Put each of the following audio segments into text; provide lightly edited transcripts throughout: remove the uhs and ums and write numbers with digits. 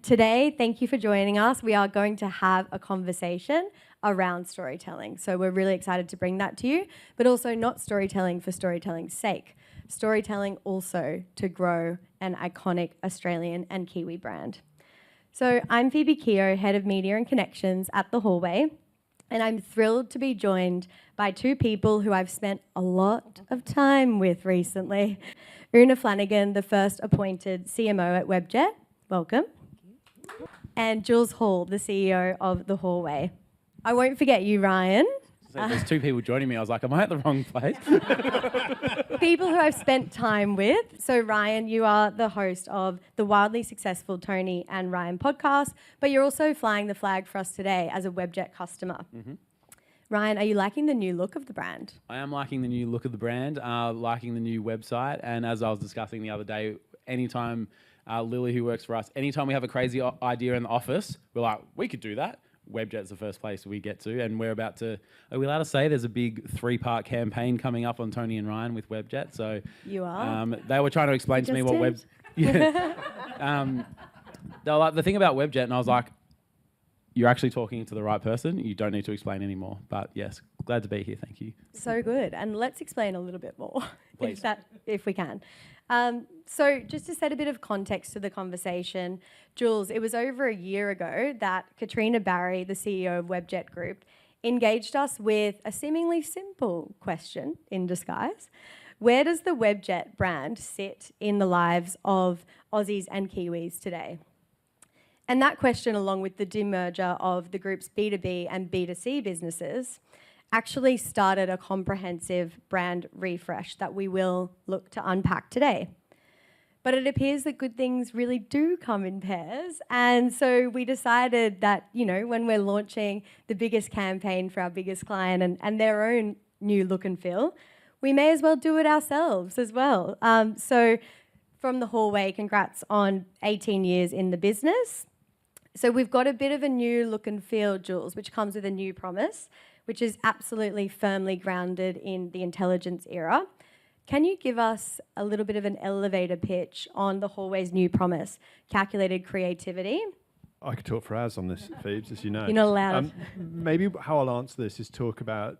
today, thank you for joining us. We are going to have a conversation around storytelling. So we're really excited to bring that to you, but also not storytelling for storytelling's sake. Storytelling also to grow an iconic Australian and Kiwi brand. So I'm Phoebe Keogh, Head of Media and Connections at the Hallway, and I'm thrilled to be joined by two people who I've spent a lot of time with recently. Oonagh Flanagan, the first appointed CMO at Webjet. Welcome. And Jules Hall, the CEO of the Hallway. I won't forget you, Ryan. So there's two people joining me. I was like, am I at the wrong place? People who I've spent time with. So Ryan, you are the host of the wildly successful Toni and Ryan Podcast, but you're also flying the flag for us today as a Webjet customer. Mm-hmm. Ryan, are you liking the new look of the brand? I am liking the new look of the brand, liking the new website. And as I was discussing the other day, anytime Lily, who works for us, anytime we have a crazy idea in the office, we're like, we could do that. Webjet's the first place we get to, and we're about to, are we allowed to say there's a big 3-part campaign coming up on Toni and Ryan with Webjet? So you are? They were trying to explain to me what they were like, the thing about Webjet, and I was like, you're actually talking to the right person. You don't need to explain anymore. But yes, glad to be here. Thank you. So good. And let's explain a little bit more, Please. if we can. So just to set a bit of context to the conversation, Jules, it was over a year ago that Katrina Barry, the CEO of Webjet Group, engaged us with a seemingly simple question in disguise. Where does the Webjet brand sit in the lives of Aussies and Kiwis today? And that question, along with the demerger of the group's B2B and B2C businesses, actually started a comprehensive brand refresh that we will look to unpack today. But it appears that good things really do come in pairs. And so we decided that, you know, when we're launching the biggest campaign for our biggest client and their own new look and feel, we may as well do it ourselves as well. So from the Hallway, congrats on 18 years in the business. So we've got a bit of a new look and feel, Jules, which comes with a new promise, which is absolutely firmly grounded in the intelligence era. Can you give us a little bit of an elevator pitch on the Hallway's new promise, calculated creativity? I could talk for hours on this, Phoebes, as you know. You're not allowed. Maybe how I'll answer this is talk about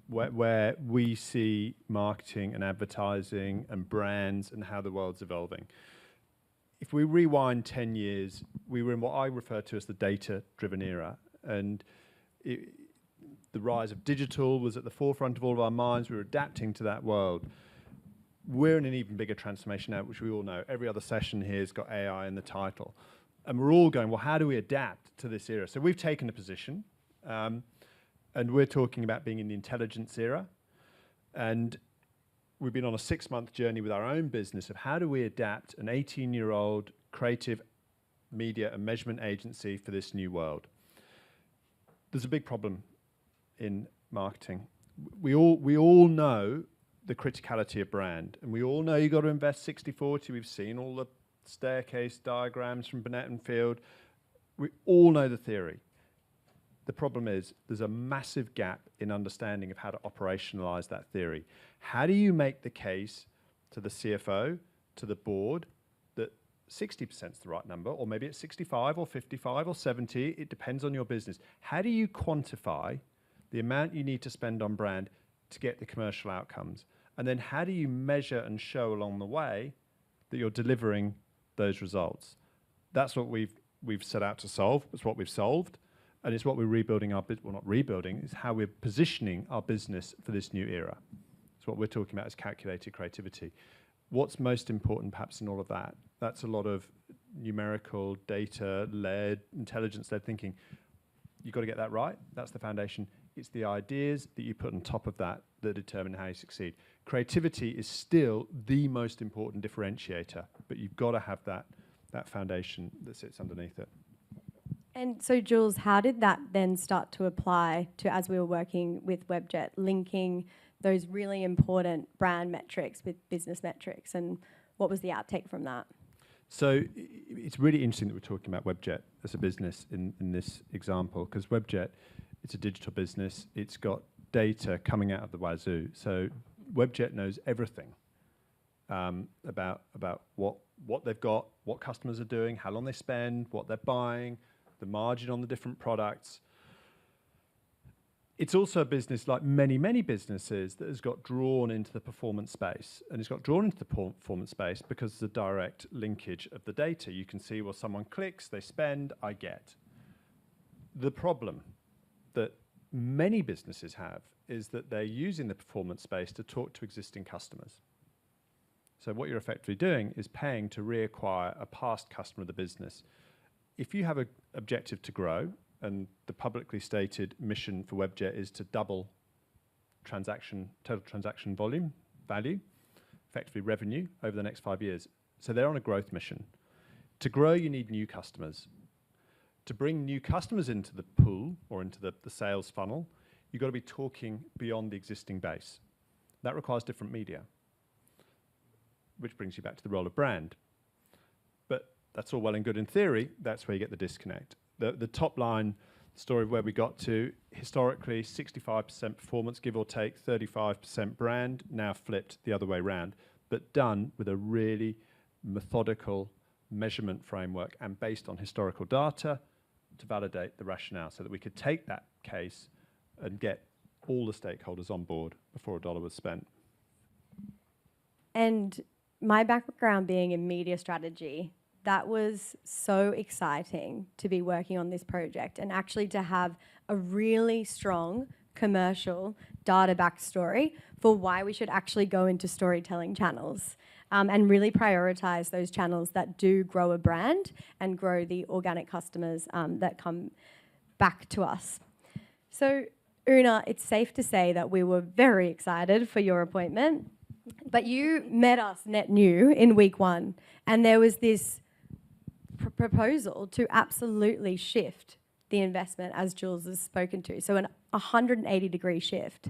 where we see marketing and advertising and brands and how the world's evolving. If we rewind 10 years, we were in what I refer to as the data-driven era. And the rise of digital was at the forefront of all of our minds. We were adapting to that world. We're in an even bigger transformation now, which we all know. Every other session here has got AI in the title. And we're all going, well, how do we adapt to this era? So we've taken a position, and we're talking about being in the intelligence era. And we've been on a 6-month journey with our own business of how do we adapt an 18-year-old creative media and measurement agency for this new world. There's a big problem in marketing. We all know the criticality of brand, and we all know you've got to invest 60-40. We've seen all the staircase diagrams from Burnett and Field. We all know the theory. The problem is there's a massive gap in understanding of how to operationalize that theory. How do you make the case to the CFO, to the board, that 60% is the right number, or maybe it's 65 or 55 or 70, it depends on your business. How do you quantify the amount you need to spend on brand to get the commercial outcomes? And then how do you measure and show along the way that you're delivering those results? That's what we've set out to solve. It's what we've solved. And it's what we're rebuilding our business, well, not rebuilding, it's how we're positioning our business for this new era. It's what we're talking about as calculated creativity. What's most important perhaps in all of that? That's a lot of numerical, data-led, intelligence-led thinking. You've got to get that right. That's the foundation. It's the ideas that you put on top of that that determine how you succeed. Creativity is still the most important differentiator, but you've got to have that foundation that sits underneath it. And so, Jules, how did that then start to apply to, as we were working with Webjet, linking those really important brand metrics with business metrics, and what was the outtake from that? So it's really interesting that we're talking about Webjet as a business in this example, because Webjet, it's a digital business. It's got data coming out of the wazoo. So Webjet knows everything about what what they've got, what customers are doing, how long they spend, what they're buying, the margin on the different products. It's also a business like many, many businesses that has got drawn into the performance space. And it's got drawn into the performance space because of the direct linkage of the data. You can see, well, someone clicks, they spend, I get. The problem that many businesses have is that they're using the performance space to talk to existing customers. So what you're effectively doing is paying to reacquire a past customer of the business. If you have an objective to grow, and the publicly stated mission for Webjet is to double total transaction volume, value, effectively revenue, over the next 5 years. So they're on a growth mission. To grow, you need new customers. To bring new customers into the pool or into the sales funnel, you've got to be talking beyond the existing base. That requires different media, which brings you back to the role of brand. But that's all well and good in theory. That's where you get the disconnect. The top line story of where we got to, historically 65% performance, give or take, 35% brand, now flipped the other way around, but done with a really methodical measurement framework and based on historical data to validate the rationale so that we could take that case and get all the stakeholders on board before a dollar was spent. And my background being in media strategy, that was so exciting to be working on this project and actually to have a really strong commercial data backstory for why we should actually go into storytelling channels and really prioritize those channels that do grow a brand and grow the organic customers that come back to us. So, Oonagh, it's safe to say that we were very excited for your appointment, but you met us net new in week 1, and there was this proposal to absolutely shift the investment, as Jules has spoken to. So an 180-degree shift.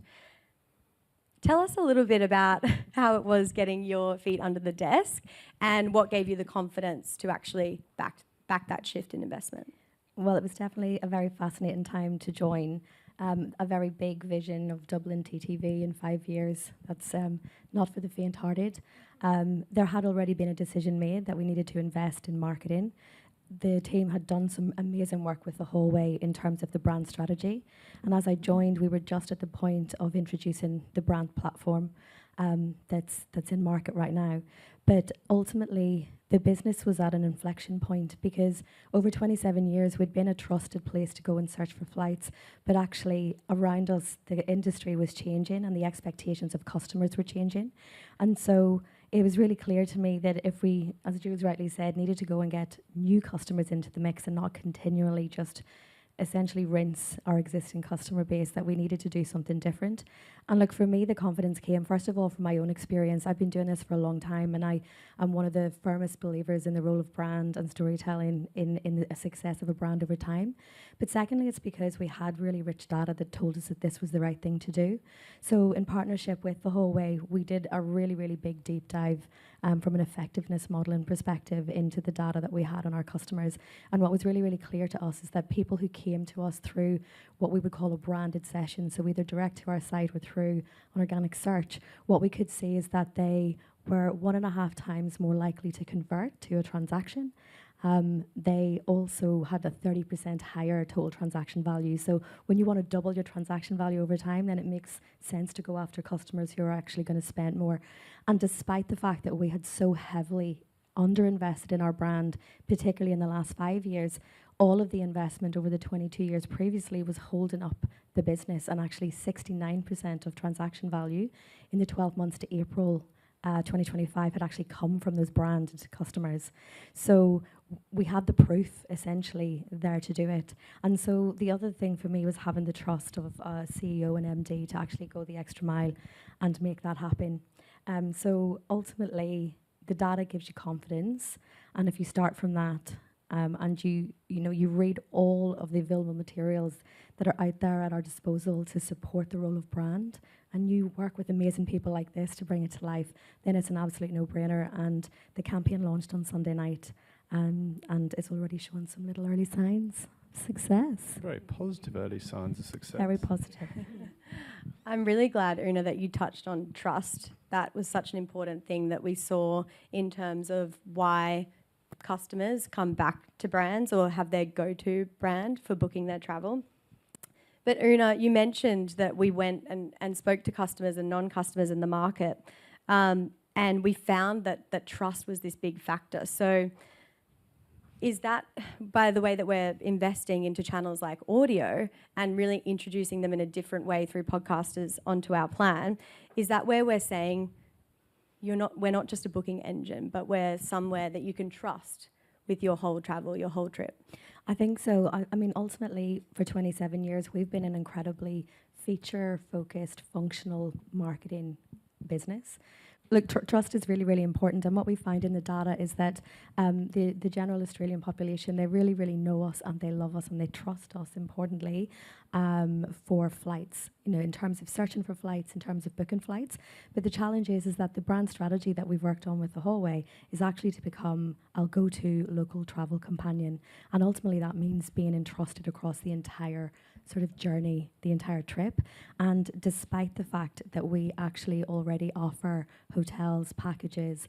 Tell us a little bit about how it was getting your feet under the desk and what gave you the confidence to actually back that shift in investment. Well, it was definitely a very fascinating time to join a very big vision of doubling TTV in 5 years. That's not for the faint-hearted. There had already been a decision made that we needed to invest in marketing. The team had done some amazing work with the Hallway in terms of the brand strategy. And as I joined, we were just at the point of introducing the brand platform that's in market right now. But ultimately, the business was at an inflection point because over 27 years, we'd been a trusted place to go and search for flights. But actually, around us, the industry was changing and the expectations of customers were changing. And so it was really clear to me that if we, as Jules rightly said, needed to go and get new customers into the mix and not continually just essentially rinse our existing customer base, that we needed to do something different. And look, for me, the confidence came, first of all, from my own experience. I've been doing this for a long time, and I am one of the firmest believers in the role of brand and storytelling in the success of a brand over time. But secondly, it's because we had really rich data that told us that this was the right thing to do. So in partnership with the Hallway, we did a really, really big deep dive from an effectiveness modelling perspective into the data that we had on our customers. And what was really, really clear to us is that people who came to us through what we would call a branded session, so either direct to our site or through an organic search, what we could see is that they were 1.5 times more likely to convert to a transaction. They also had a 30% higher total transaction value. So when you want to double your transaction value over time, then it makes sense to go after customers who are actually going to spend more. And despite the fact that we had so heavily underinvested in our brand, particularly in the last 5 years, all of the investment over the 22 years previously was holding up the business, and actually 69% of transaction value in the 12 months to April 2025 had actually come from those branded customers. So we had the proof essentially there to do it. And so the other thing for me was having the trust of a CEO and MD to actually go the extra mile and make that happen. So ultimately, the data gives you confidence, and if you start from that, and you read all of the available materials that are out there at our disposal to support the role of brand, and you work with amazing people like this to bring it to life, then it's an absolute no-brainer. And the campaign launched on Sunday night, and it's already showing some little early signs of success. Very positive early signs of success. Very positive. I'm really glad, Oonagh, that you touched on trust, that was such an important thing that we saw in terms of why customers come back to brands or have their go-to brand for booking their travel. But Oonagh, you mentioned that we went and spoke to customers and non-customers in the market, and we found that trust was this big factor. So is that, by the way that we're investing into channels like audio and really introducing them in a different way through podcasters onto our plan, is that where we're saying we're not just a booking engine, but we're somewhere that you can trust with your whole travel, your whole trip? I think so. I mean, ultimately, for 27 years, we've been an incredibly feature-focused, functional marketing business. Look, trust is really, really important. And what we find in the data is that the general Australian population, they really, really know us and they love us and they trust us, importantly, for flights, in terms of searching for flights, in terms of booking flights. But the challenge is that the brand strategy that we've worked on with the Hallway is actually to become our go-to local travel companion. And ultimately that means being entrusted across the entire sort of journey, the entire trip. And despite the fact that we actually already offer hotels, packages,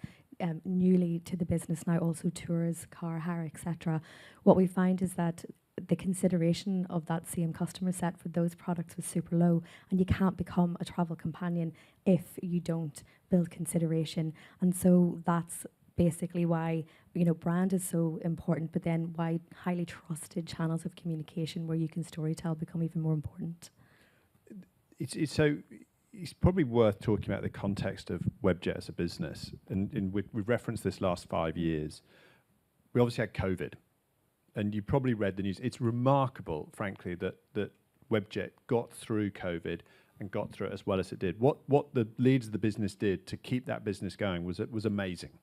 newly to the business now also tours, car hire, etc., what we find is that the consideration of that same customer set for those products was super low, and you can't become a travel companion if you don't build consideration. And so that's basically why brand is so important, but then why highly trusted channels of communication where you can storytell become even more important. It's probably worth talking about the context of Webjet as a business, and we've referenced this last 5 years. We obviously had COVID, and you probably read the news. It's remarkable, frankly, that Webjet got through COVID and got through it as well as it did. What the leaders of the business did to keep that business going was amazing.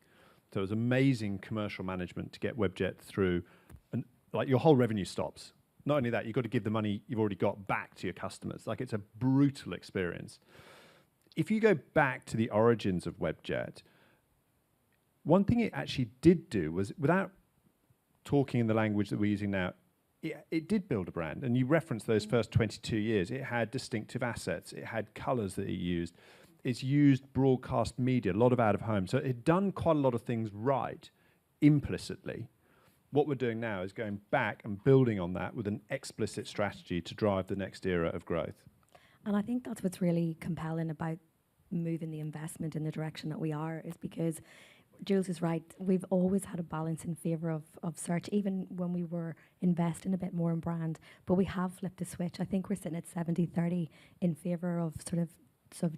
So it was amazing commercial management to get Webjet through, and like your whole revenue stops. Not only that, you've got to give the money you've already got back to your customers. Like, it's a brutal experience. If you go back to the origins of Webjet, one thing it actually did do was, without talking in the language that we're using now, it did build a brand. And you referenced those first 22 years. It had distinctive assets. It had colours that it used. It's used broadcast media, a lot of out of home. So it had done quite a lot of things right, implicitly. What we're doing now is going back and building on that with an explicit strategy to drive the next era of growth. And I think that's what's really compelling about moving the investment in the direction that we are, is because Jules is right. We've always had a balance in favour of search, even when we were investing a bit more in brand. But we have flipped the switch. I think we're sitting at 70-30 in favour of sort of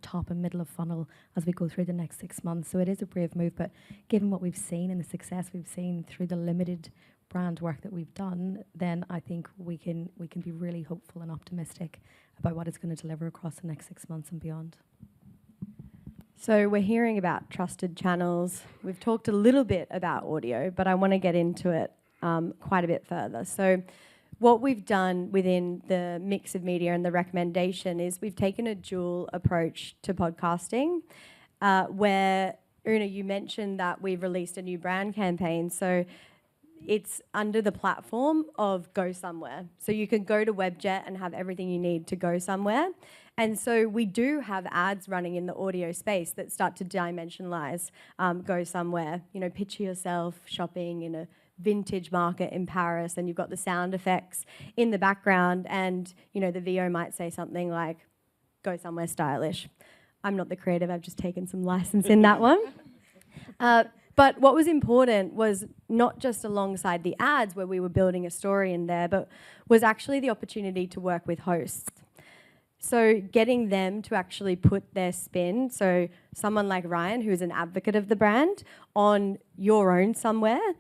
top and middle of funnel as we go through the next 6 months. So it is a brave move, but given what we've seen and the success we've seen through the limited brand work that we've done, then I think we can be really hopeful and optimistic about what it's going to deliver across the next 6 months and beyond. So we're hearing about trusted channels. We've talked a little bit about audio, but I want to get into it quite a bit further. So what we've done within the mix of media and the recommendation is we've taken a dual approach to podcasting, where, Oonagh, you mentioned that we've released a new brand campaign. So it's under the platform of Go Somewhere. So you can go to Webjet and have everything you need to go somewhere. And so we do have ads running in the audio space that start to dimensionalize Go Somewhere. Picture yourself shopping in a vintage market in Paris, and you've got the sound effects in the background, and the VO might say something like, "Go somewhere stylish." I'm not the creative, I've just taken some license in that one. But what was important was not just alongside the ads where we were building a story in there, but was actually the opportunity to work with hosts. So getting them to actually put their spin, so someone like Ryan, who is an advocate of the brand, on your own somewhere,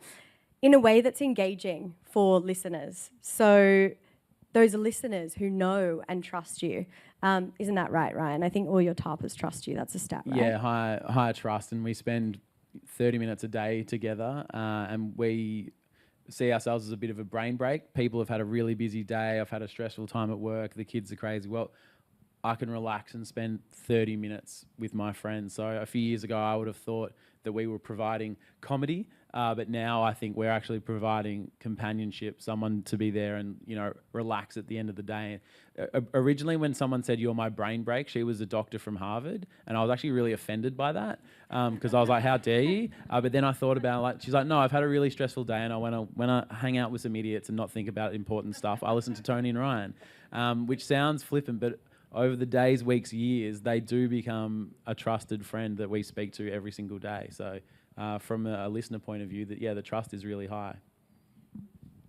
in a way that's engaging for listeners. So those are listeners who know and trust you. Isn't that right, Ryan? I think all your tarpers trust you. That's a stat, right? Yeah, high trust. And we spend 30 minutes a day together, and we see ourselves as a bit of a brain break. People have had a really busy day. I've had a stressful time at work. The kids are crazy. Well, I can relax and spend 30 minutes with my friends. So a few years ago, I would have thought that we were providing comedy But now I think we're actually providing companionship, someone to be there and, relax at the end of the day. Originally, when someone said, "You're my brain break," she was a doctor from Harvard. And I was actually really offended by that because I was like, how dare you? But then I thought about she's like, no, I've had a really stressful day. And when I hang out with some idiots and not think about important stuff, I listen to Toni and Ryan, which sounds flippant, but over the days, weeks, years, they do become a trusted friend that we speak to every single day. So from a listener point of view, the trust is really high.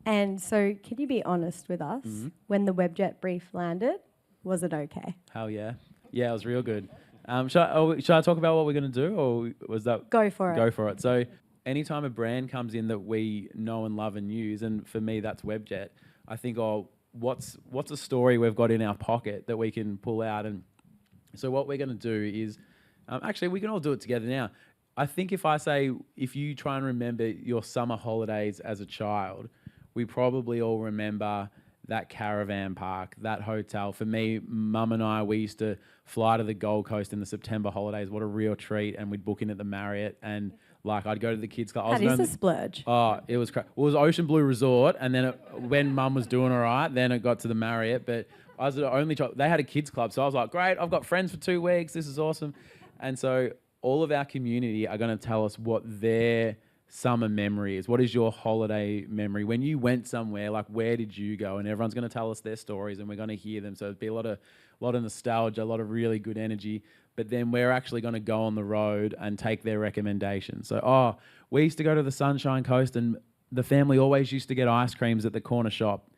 And so can you be honest with us? Mm-hmm. When the Webjet brief landed, was it okay? Hell yeah. Yeah, it was real good. Should I talk about what we're going to do, or was that... Go for it. Go for it. So anytime a brand comes in that we know and love and use, and for me, that's Webjet, I think, what's a story we've got in our pocket that we can pull out? And so what we're going to do is... actually, we can all do it together now. I think if you try and remember your summer holidays as a child, we probably all remember that caravan park, that hotel. For me, Mum and I, we used to fly to the Gold Coast in the September holidays. What a real treat. And we'd book in at the Marriott, and I'd go to the kids' club. That is a splurge. Oh, it was it was Ocean Blue Resort, and then when Mum was doing all right, then it got to the Marriott. But I was the only child. They had a kids' club, so I was like, great, I've got friends for 2 weeks. This is awesome. And so all of our community are going to tell us what their summer memory is. What is your holiday memory? When you went somewhere, where did you go? And everyone's going to tell us their stories, and we're going to hear them. So it'll be a lot of nostalgia, a lot of really good energy. But then we're actually going to go on the road and take their recommendations. So, we used to go to the Sunshine Coast, and the family always used to get ice creams at the corner shop.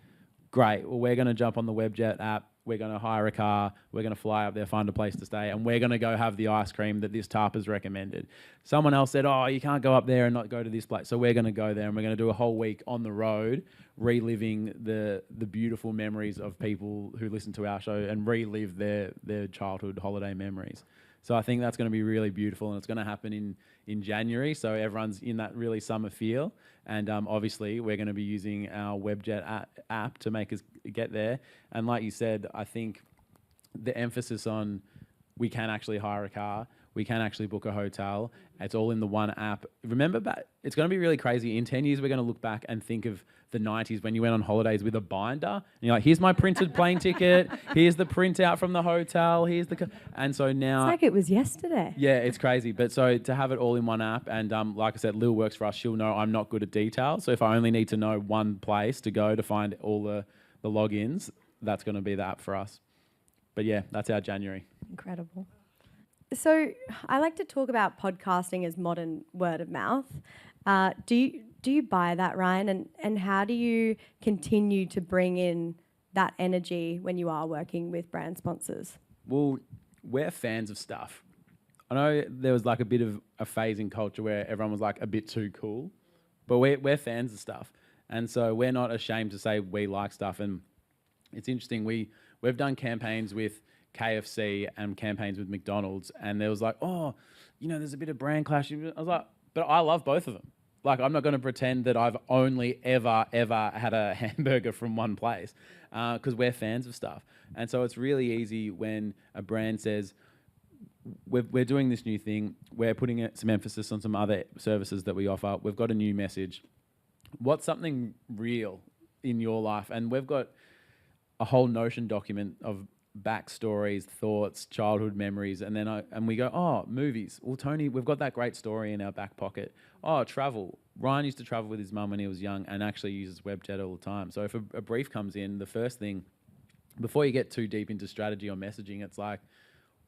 Great. Well, we're going to jump on the Webjet app. We're going to hire a car. We're going to fly up there, find a place to stay, and we're going to go have the ice cream that this tarp has recommended. Someone else said, you can't go up there and not go to this place. So we're going to go there, and we're going to do a whole week on the road, reliving the beautiful memories of people who listen to our show and relive their childhood holiday memories. So I think that's going to be really beautiful, and it's going to happen in January. So everyone's in that really summer feel. And obviously, we're going to be using our Webjet app to make us get there. And like you said, I think the emphasis on we can actually hire a car, we can actually book a hotel. It's all in the one app. Remember, it's going to be really crazy. In 10 years, we're going to look back and think of the 90s when you went on holidays with a binder. And you're like, here's my printed plane ticket. Here's the printout from the hotel. And so now... It's like it was yesterday. Yeah, it's crazy. But so to have it all in one app, and like I said, Lil works for us. She'll know I'm not good at details. So if I only need to know one place to go to find all the logins, that's going to be the app for us. But yeah, that's our January. Incredible. So I like to talk about podcasting as modern word of mouth. Do you buy that, Ryan? And how do you continue to bring in that energy when you are working with brand sponsors? Well, we're fans of stuff. I know there was a bit of a phase in culture where everyone was a bit too cool, but we're fans of stuff. And so we're not ashamed to say we like stuff. And it's interesting, we've done campaigns with KFC and campaigns with McDonald's, and there was there's a bit of brand clash. I was like, but I love both of them. I'm not going to pretend that I've only ever had a hamburger from one place, because we're fans of stuff. And so it's really easy when a brand says, we're doing this new thing, we're putting some emphasis on some other services that we offer, we've got a new message. What's something real in your life? And we've got a whole Notion document of backstories, thoughts, childhood memories, and then we go, movies. Well, Toni, we've got that great story in our back pocket. Travel. Ryan used to travel with his mum when he was young and actually uses Webjet all the time. So if a brief comes in, the first thing, before you get too deep into strategy or messaging, it's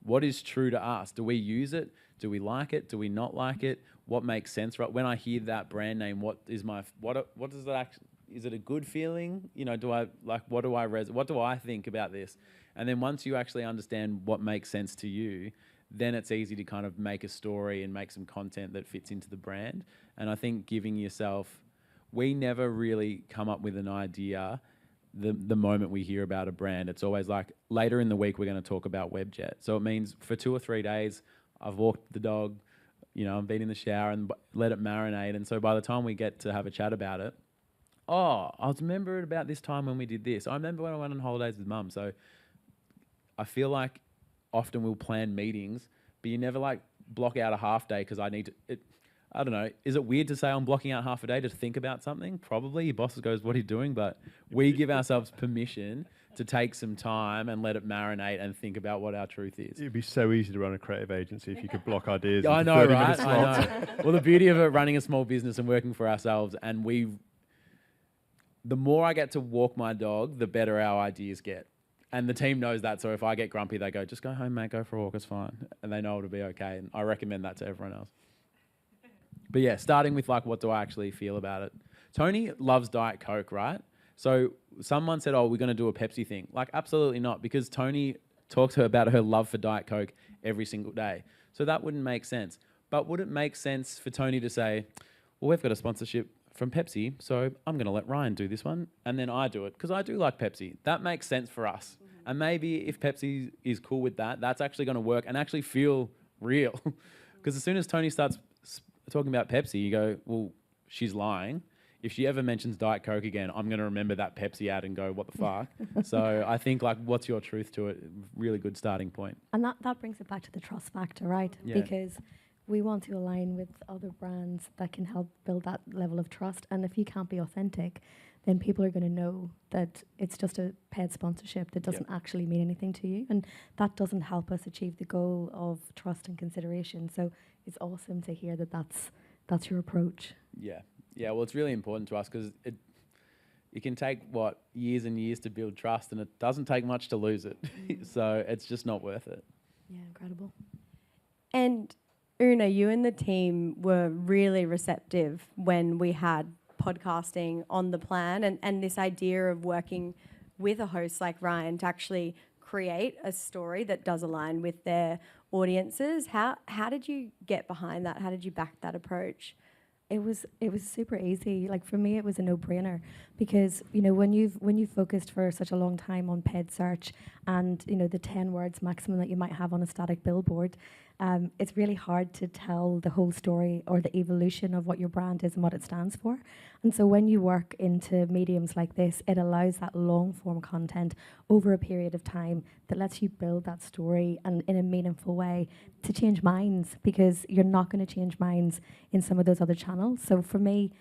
what is true to us? Do we use it? Do we like it? Do we not like it? What makes sense? Right? When I hear that brand name, what does that actually? Is it a good feeling? What do I think about this? And then once you actually understand what makes sense to you, then it's easy to kind of make a story and make some content that fits into the brand. And I think giving yourself, we never really come up with an idea the moment we hear about a brand. It's always later in the week, we're going to talk about Webjet. So it means for 2 or 3 days, I've walked the dog, I've been in the shower and let it marinate. And so by the time we get to have a chat about it, I was remembering about this time when we did this. I remember when I went on holidays with Mum. So I feel like often we'll plan meetings, but you never block out a half day because I need to. I don't know. Is it weird to say I'm blocking out half a day to think about something? Probably. Your boss goes, what are you doing? But we give ourselves permission to take some time and let it marinate and think about what our truth is. It'd be so easy to run a creative agency if you could block ideas. I into know, 30-minute right? slots. I know. Well, the beauty of it, running a small business and working for ourselves, and the more I get to walk my dog, the better our ideas get. And the team knows that. So if I get grumpy, they go, just go home, mate, go for a walk, it's fine. And they know it'll be okay. And I recommend that to everyone else. But yeah, starting with like, what do I actually feel about it? Toni loves Diet Coke, right? So someone said, oh, we're going to do a Pepsi thing. Like, absolutely not, because Toni talks to her about her love for Diet Coke every single day. So that wouldn't make sense. But would it make sense for Toni to say, well, we've got a sponsorship from Pepsi, so I'm going to let Ryan do this one, and then I do it, because I do like Pepsi. That makes sense for us. Mm-hmm. And maybe if Pepsi is cool with that, that's actually going to work and actually feel real. Because as soon as Toni starts talking about Pepsi, you go, well, she's lying. If she ever mentions Diet Coke again, I'm going to remember that Pepsi ad and go, what the fuck? So I think, like, what's your truth to it? Really good starting point. And that brings it back to the trust factor, right? Yeah. Because we want to align with other brands that can help build that level of trust. And if you can't be authentic, then people are going to know that it's just a paid sponsorship that doesn't actually mean anything to you. And that doesn't help us achieve the goal of trust and consideration. So it's awesome to hear that that's your approach. Yeah. Yeah, well, it's really important to us because it can take, years and years to build trust, and it doesn't take much to lose it. So it's just not worth it. Yeah, incredible. And Oonagh, you and the team were really receptive when we had podcasting on the plan, and this idea of working with a host like Ryan to actually create a story that does align with their audiences. How did you get behind that? How did you back that approach? It was super easy. Like, for me, it was a no-brainer because, you know, when you've focused for such a long time on paid search and, you know, the 10 words maximum that you might have on a static billboard, it's really hard to tell the whole story or the evolution of what your brand is and what it stands for. And so when you work into mediums like this, it allows that long-form content over a period of time that lets you build that story and in a meaningful way to change minds, because you're not going to change minds in some of those other channels. So for me,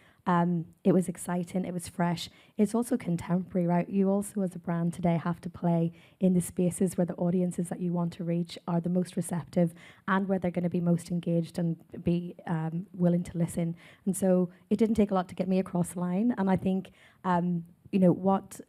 it was exciting, it was fresh. It's also contemporary, right? You also, as a brand today, have to play in the spaces where the audiences that you want to reach are the most receptive and where they're going to be most engaged and be willing to listen. And so it didn't take a lot to get me across the line. And I think, you know, what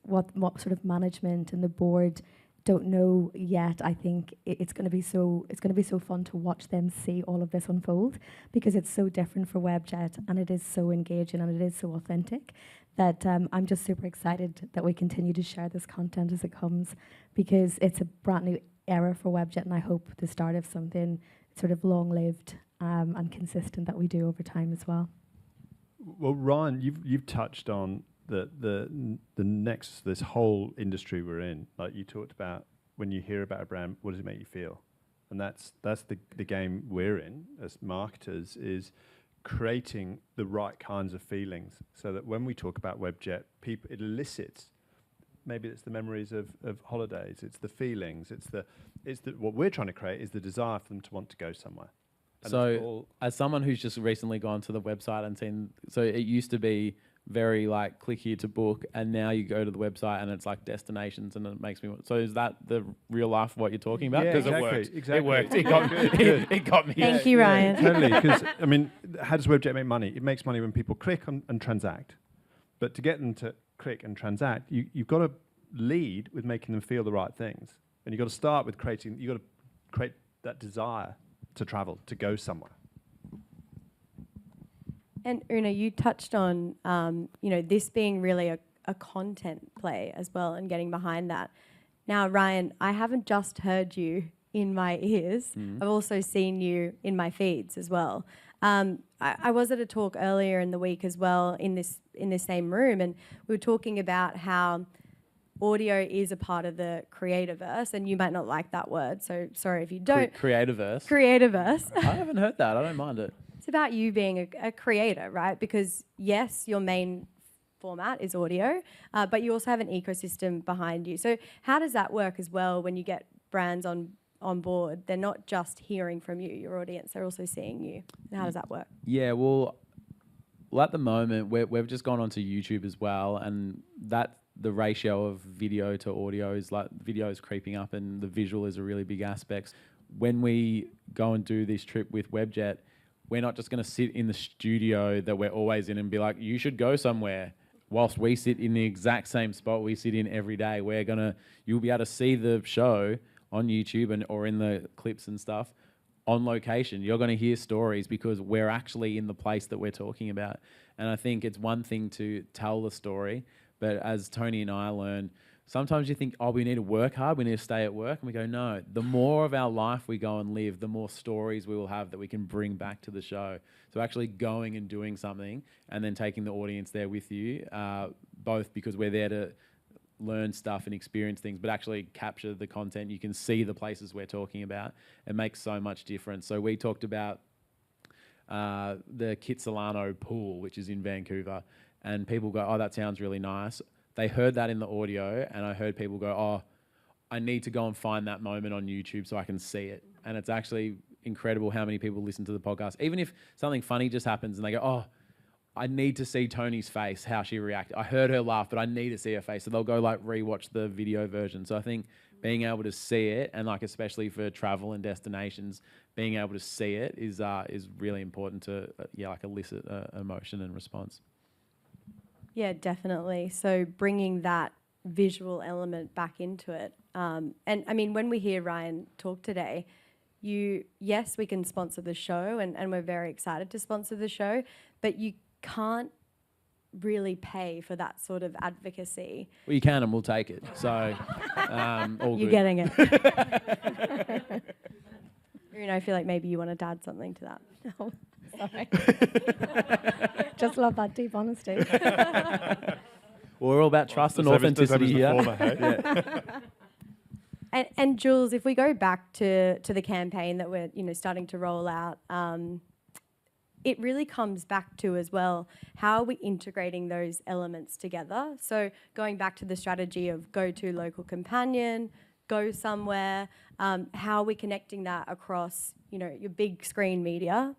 sort of management and the board don't know yet. I think it's going to be so fun to watch them see all of this unfold, because it's so different for Webjet and it is so engaging and it is so authentic that I'm just super excited that we continue to share this content as it comes, because it's a brand new era for Webjet, and I hope the start of something sort of long-lived and consistent that we do over time as well. Well, Ryan, you've touched on the next, this whole industry we're in. Like you talked about, when you hear about a brand, what does it make you feel? And that's the game we're in as marketers, is creating the right kinds of feelings so that when we talk about Webjet, it elicits, maybe it's the memories of holidays, it's the feelings, it's the what we're trying to create is the desire for them to want to go somewhere. And so as someone who's just recently gone to the website and seen, so it used to be very like click here to book, and now you go to the website and it's like destinations, and it makes me so is that the real life what you're talking about? Yeah, Because exactly. it worked. It got me. Thank you, Ryan. Totally, because I mean, how does Webjet make money? It makes money when people click and transact. But to get them to click and transact, you've got to lead with making them feel the right things, and you've got to start with creating that desire to travel, to go somewhere. And Oonagh, you touched on, you know, this being really a content play as well, and getting behind that. Now, Ryan, I haven't just heard you in my ears. I've also seen you in my feeds as well. I was at a talk earlier in the week as well in this same room, and we were talking about how audio is a part of the creativerse, and you might not like that word, so sorry if you don't. Creativerse. Creativerse. I haven't heard that. I don't mind it. It's about you being a creator, right? Because yes, your main format is audio, but you also have an ecosystem behind you. So how does that work as well when you get brands on on board, they're not just hearing from you, your audience, they're also seeing you. And how does that work? Yeah, well, at the moment, we've just gone onto YouTube as well, and that the ratio of video to audio is like video is creeping up, and the visual is a really big aspect. When we go and do this trip with Webjet, we're not just going to sit in the studio that we're always in and be like, you should go somewhere. Whilst we sit in the exact same spot we sit in every day, you'll be able to see the show on YouTube or in the clips and stuff on location. You're going to hear stories because we're actually in the place that we're talking about. And I think it's one thing to tell the story, but as Toni and I learn, sometimes you think, we need to work hard, we need to stay at work. And we go, no, the more of our life we go and live, the more stories we will have that we can bring back to the show. So actually going and doing something and then taking the audience there with you, both because we're there to learn stuff and experience things, but actually capture the content. You can see the places we're talking about. It makes so much difference. So we talked about the Kitsilano pool, which is in Vancouver, and people go, oh, that sounds really nice. They heard that in the audio, and I heard people go, oh, I need to go and find that moment on YouTube so I can see it. And it's actually incredible how many people listen to the podcast. Even if something funny just happens and they go, oh, I need to see Toni's face, how she reacted. I heard her laugh, but I need to see her face. So they'll go like rewatch the video version. So I think being able to see it, and like especially for travel and destinations, being able to see it is really important to elicit emotion and response. Yeah, definitely. So bringing that visual element back into it. And I mean, when we hear Ryan talk today, yes, we can sponsor the show, and we're very excited to sponsor the show, but you can't really pay for that sort of advocacy. Well, you can, and we'll take it. So, all You're good. getting it. I feel like maybe you want to add something to that. No, sorry. Just love that deep honesty. Well, we're all about trust and authenticity here. And Jules, if we go back to the campaign that we're starting to roll out, it really comes back to as well, how are we integrating those elements together? So going back to the strategy of go to local companion, go somewhere, how are we connecting that across your big screen media,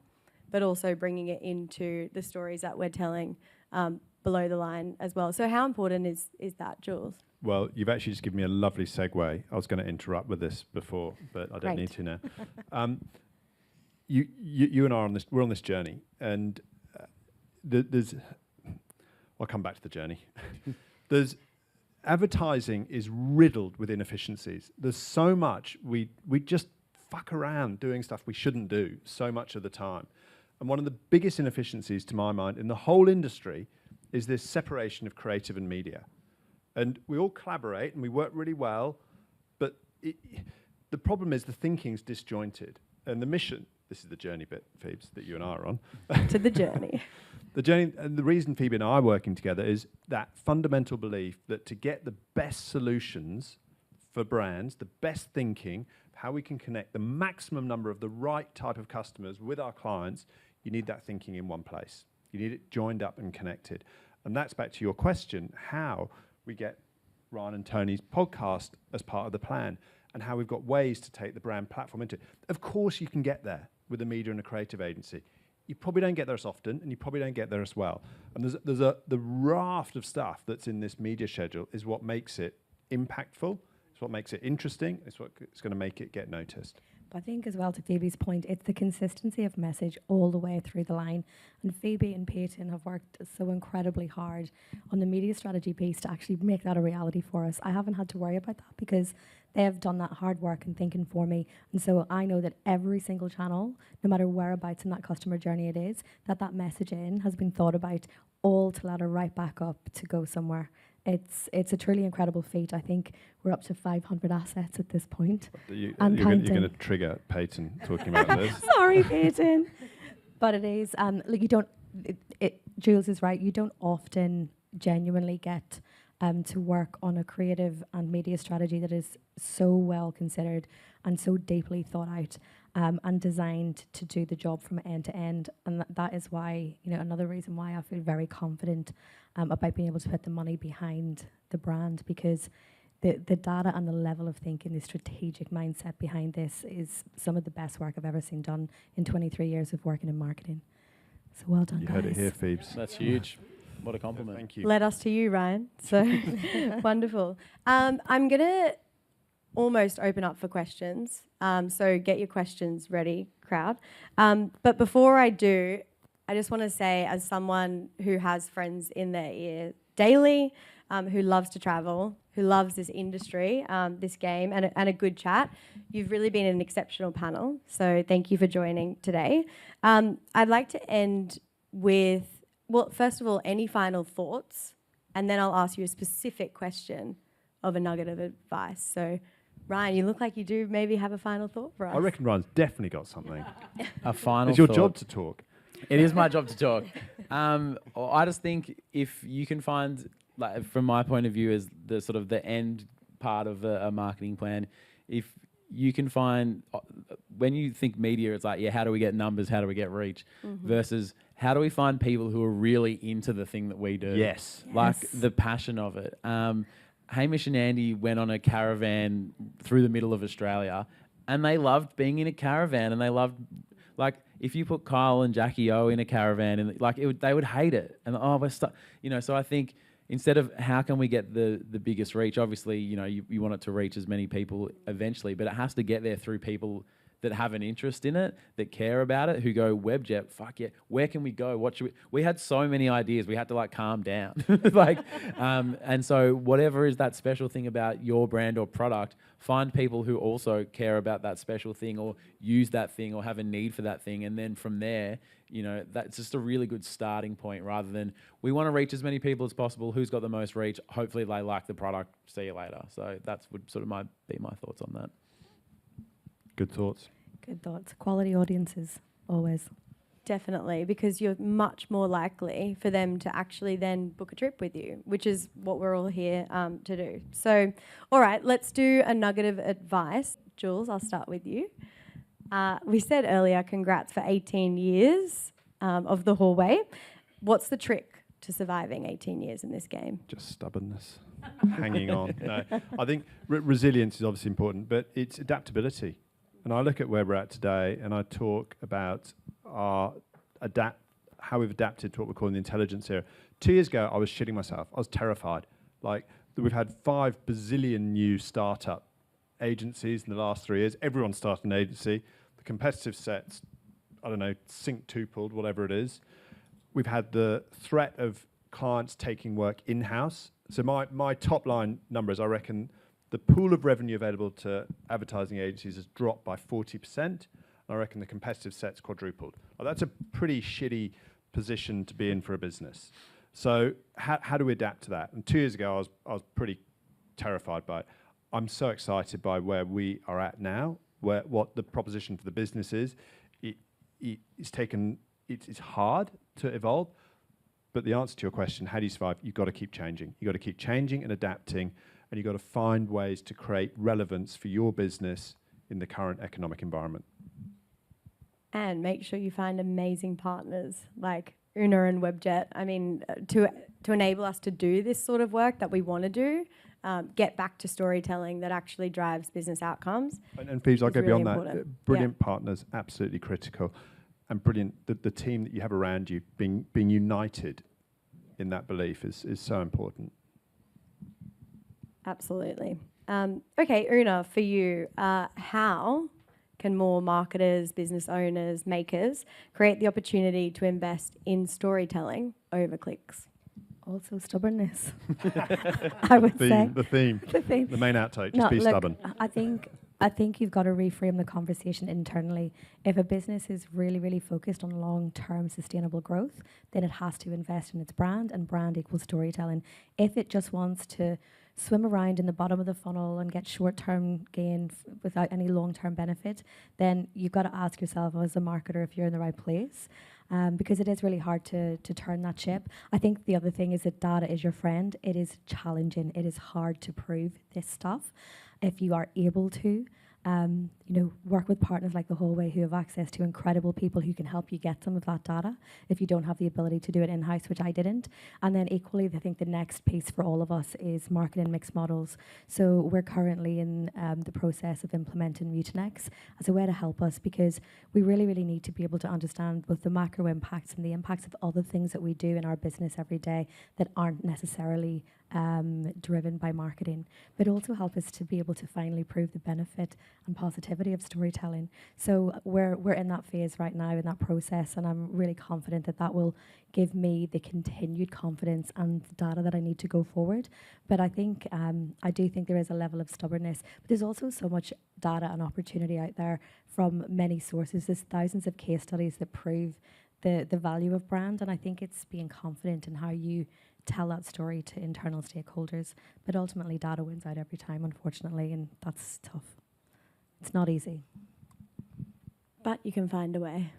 but also bringing it into the stories that we're telling below the line as well. So how important is that, Jules? Well, you've actually just given me a lovely segue. I was going to interrupt with this before, but I don't need to now. You and I are on this. We're on this journey, and I'll come back to the journey. Advertising is riddled with inefficiencies. There's so much we just fuck around doing stuff we shouldn't do so much of the time. And one of the biggest inefficiencies, to my mind, in the whole industry is this separation of creative and media. And we all collaborate and we work really well, but the problem is the thinking's disjointed. And the mission, this is the journey bit, Phoebes, that you and I are on. To the journey. The journey, and the reason Phoebe and I are working together is that fundamental belief that to get the best solutions for brands, the best thinking, how we can connect the maximum number of the right type of customers with our clients, you need that thinking in one place. You need it joined up and connected. And that's back to your question, how we get Ryan and Toni's podcast as part of the plan, and how we've got ways to take the brand platform into it. Of course you can get there with a media and a creative agency. You probably don't get there as often, and you probably don't get there as well. And the raft of stuff that's in this media schedule is what makes it impactful, it's what makes it interesting, it's what's going to make it get noticed. But I think as well, to Phoebe's point, it's the consistency of message all the way through the line. And Phoebe and Peyton have worked so incredibly hard on the media strategy piece to actually make that a reality for us. I haven't had to worry about that because they have done that hard work and thinking for me. And so I know that every single channel, no matter whereabouts in that customer journey it is, that messaging has been thought about all to ladder right back up to go somewhere. It's a truly incredible feat. I think we're up to 500 assets at this point. You're going to trigger Peyton talking about this. Sorry, Peyton. But it is, you don't, Jules is right, you don't often genuinely get to work on a creative and media strategy that is so well considered and so deeply thought out and designed to do the job from end to end. And that is why, another reason why I feel very confident about being able to put the money behind the brand, because the data and the level of thinking, the strategic mindset behind this is some of the best work I've ever seen done in 23 years of working in marketing. So well done, You guys. heard it here, Phoebes. That's huge. What a compliment. Thank you. Led us to you, Ryan. So wonderful. I'm going to almost open up for questions. So get your questions ready, crowd. But before I do, I just want to say, as someone who has friends in their ear daily, who loves to travel, who loves this industry, this game, and a good chat, you've really been an exceptional panel. So thank you for joining today. I'd like to end with, well, first of all, any final thoughts, and then I'll ask you a specific question of a nugget of advice. So, Ryan, you look like you do maybe have a final thought for us. I reckon Ryan's definitely got something. A final It's your thought. job to talk. It is my job to talk. I just think if you can find, like, from my point of view, as the sort of the end part of a marketing plan, if you can find, when you think media, it's like, yeah, how do we get numbers? How do we get reach? Versus how do we find people who are really into the thing that we do? Yes. Like the passion of it. Hamish and Andy went on a caravan through the middle of Australia, and they loved being in a caravan, and they loved, like, if you put Kyle and Jackie O in a caravan, and like they would hate it, and we're stuck, So I think instead of how can we get the biggest reach, obviously, you want it to reach as many people eventually, but it has to get there through people that have an interest in it, that care about it, who go, Webjet, fuck yeah, where can we go? What should we had so many ideas, we had to calm down. And so whatever is that special thing about your brand or product, find people who also care about that special thing or use that thing or have a need for that thing. And then from there, that's just a really good starting point, rather than we want to reach as many people as possible. Who's got the most reach? Hopefully they like the product. See you later. So that's would sort of be my thoughts on that. Good thoughts. Good thoughts. Quality audiences, always. Definitely, because you're much more likely for them to actually then book a trip with you, which is what we're all here to do. So, all right, let's do a nugget of advice. Jules, I'll start with you. We said earlier, congrats for 18 years of the Hallway. What's the trick to surviving 18 years in this game? Just stubbornness, hanging on. No, I think resilience is obviously important, but it's adaptability. And I look at where we're at today, and I talk about how we've adapted to what we're calling the intelligence era. 2 years ago, I was shitting myself. I was terrified. We've had 5 bazillion new startup agencies in the last 3 years. Everyone started an agency. The competitive set's, I don't know, sync-tupled, whatever it is. We've had the threat of clients taking work in-house. So my top line numbers, I reckon, the pool of revenue available to advertising agencies has dropped by 40%. I reckon the competitive set's quadrupled. Well, that's a pretty shitty position to be in for a business. So how do we adapt to that? And 2 years ago, I was pretty terrified by it. I'm so excited by where we are at now, what the proposition for the business is. It's hard to evolve, but the answer to your question, how do you survive? You've got to keep changing. You've got to keep changing and adapting, and you've got to find ways to create relevance for your business in the current economic environment. And make sure you find amazing partners like Oonagh and Webjet. I mean, to enable us to do this sort of work that we want to do, get back to storytelling that actually drives business outcomes. And Phoebes, I'll go really beyond important. that. Brilliant partners, absolutely critical. And brilliant, the team that you have around you being united in that belief is so important. Absolutely. Okay, Oonagh, for you, how can more marketers, business owners, makers create the opportunity to invest in storytelling over clicks? Also stubbornness, I would say. The theme, the main outtake, just be stubborn. I think you've got to reframe the conversation internally. If a business is really, really focused on long-term sustainable growth, then it has to invest in its brand, and brand equals storytelling. If it just wants to swim around in the bottom of the funnel and get short-term gain without any long-term benefit, then you've got to ask yourself as a marketer if you're in the right place, because it is really hard to turn that ship. I think the other thing is that data is your friend. It is challenging. It is hard to prove this stuff. If you are able to, work with partners like the Hallway who have access to incredible people who can help you get some of that data if you don't have the ability to do it in-house, which I didn't. And then equally, I think the next piece for all of us is marketing mixed models. So we're currently in the process of implementing Mutinex as a way to help us, because we really, really need to be able to understand both the macro impacts and the impacts of other things that we do in our business every day that aren't necessarily driven by marketing, but also help us to be able to finally prove the benefit and positivity of storytelling. So we're in that phase right now, in that process, and I'm really confident that will give me the continued confidence and the data that I need to go forward. But I think I do think there is a level of stubbornness, but there's also so much data and opportunity out there from many sources. There's thousands of case studies that prove the value of brand, and I think it's being confident in how you tell that story to internal stakeholders. But ultimately, data wins out every time, unfortunately, and that's tough. It's not easy. But you can find a way.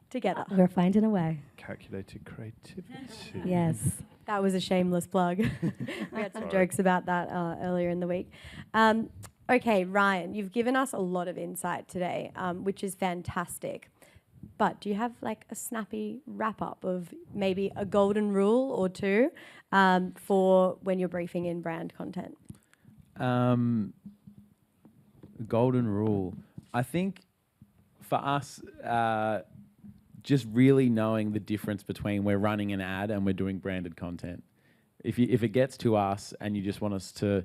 Together. We're finding a way. Calculated creativity. Yes. That was a shameless plug. We had some jokes about that earlier in the week. Okay, Ryan, you've given us a lot of insight today, which is fantastic. But do you have like a snappy wrap up of maybe a golden rule or two for when you're briefing in brand content? Golden rule. I think for us, just really knowing the difference between we're running an ad and we're doing branded content. If it gets to us and you just want us to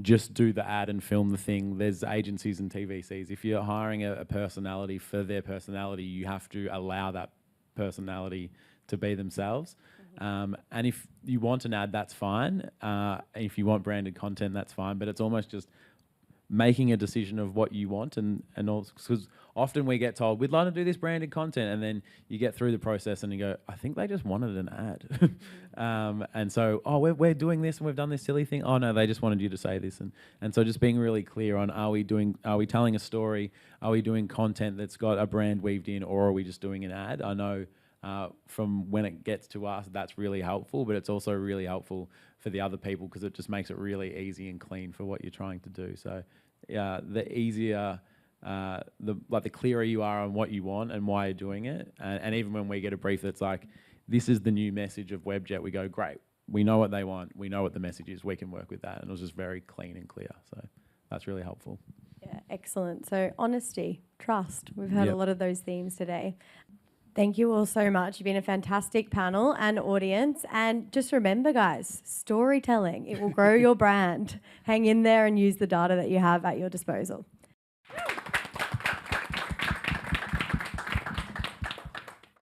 just do the ad and film the thing, there's agencies and TVCs. If you're hiring a personality for their personality, you have to allow that personality to be themselves. And if you want an ad, that's fine. If you want branded content, that's fine. But it's almost just making a decision of what you want, and also because often we get told we'd like to do this branded content, and then you get through the process and you go, I think they just wanted an ad. And so, we're doing this and we've done this silly thing. Oh no, they just wanted you to say this. And so just being really clear on, are we telling a story? Are we doing content that's got a brand weaved in, or are we just doing an ad? I know from when it gets to us, that's really helpful, but it's also really helpful for the other people because it just makes it really easy and clean for what you're trying to do. So the easier, the clearer you are on what you want and why you're doing it. And even when we get a brief that's like, this is the new message of Webjet, we go, great, we know what they want, we know what the message is, we can work with that. And it was just very clean and clear. So that's really helpful. Yeah, excellent. So honesty, trust, we've heard a lot of those themes today. Thank you all so much. You've been a fantastic panel and audience. And just remember, guys, storytelling, it will grow your brand. Hang in there and use the data that you have at your disposal.